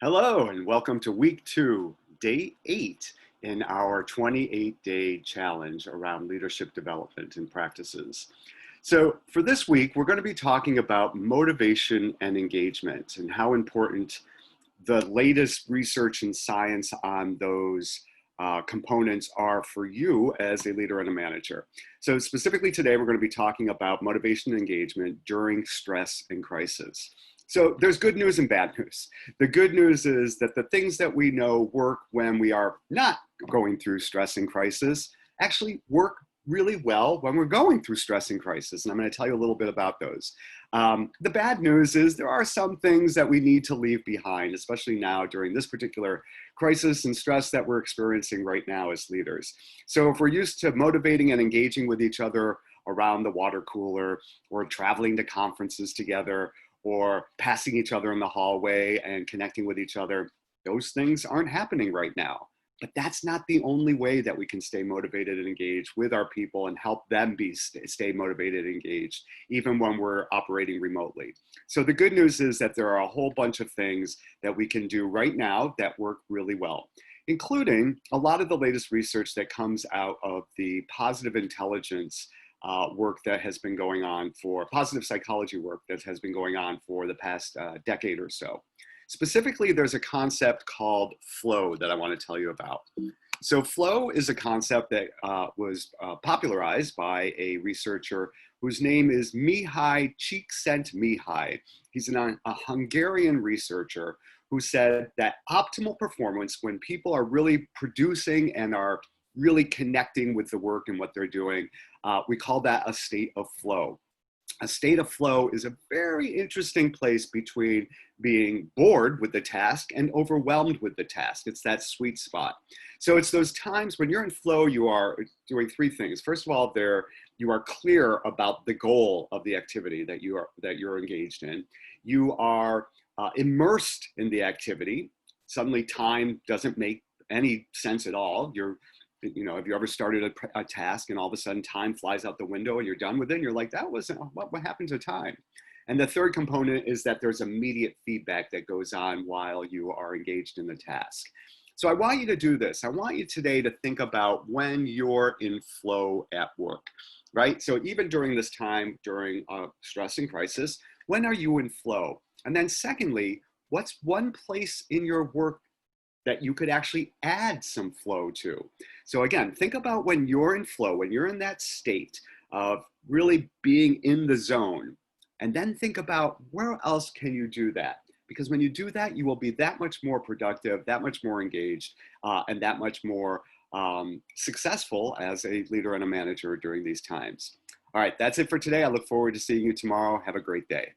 Hello, and welcome to week 2, day 8 in our 28-day challenge around leadership development and practices. So for this week, we're going to be talking about motivation and engagement and how important the latest research and science on those components are for you as a leader and a manager. So specifically today, we're going to be talking about motivation and engagement during stress and crisis. So there's good news and bad news. The good news is that the things that we know work when we are not going through stress and crisis actually work really well when we're going through stress and crisis. And I'm going to tell you a little bit about those. The bad news is there are some things that we need to leave behind, especially now during this particular crisis and stress that we're experiencing right now as leaders. So if we're used to motivating and engaging with each other around the water cooler or traveling to conferences together or passing each other in the hallway and connecting with each other, those things aren't happening right now. But that's not the only way that we can stay motivated and engaged with our people and help them stay motivated and engaged, even when we're operating remotely. So the good news is that there are a whole bunch of things that we can do right now that work really well, including a lot of the latest research that comes out of the positive intelligence work that has been going on for positive psychology work that has been going on for the past decade or so. Specifically, there's a concept called flow that I want to tell you about. So flow is a concept that was popularized by a researcher whose name is Mihaly Csikszentmihalyi. He's a Hungarian researcher who said that optimal performance, when people are really producing and are really connecting with the work and what they're doing, we call that a state of flow. A state of flow is a very interesting place between being bored with the task and overwhelmed with the task. It's that sweet spot. So it's those times when you're in flow, you are doing three things. First of all, you are clear about the goal of the activity that you're engaged in. You are immersed in the activity. Suddenly time doesn't make any sense at all. Have you ever started a task and all of a sudden time flies out the window and you're done with it and you're like, that wasn't, what happened to time? And the third component is that there's immediate feedback that goes on while you are engaged in the task. So I want you to do this. I want you today to think about when you're in flow at work, right? So even during this time, during stress and crisis, when are you in flow? And then secondly, what's one place in your work that you could actually add some flow to? So again, think about when you're in flow, when you're in that state of really being in the zone, and then think about where else can you do that? Because when you do that, you will be that much more productive, that much more engaged, and that much more successful as a leader and a manager during these times. All right, that's it for today. I look forward to seeing you tomorrow. Have a great day.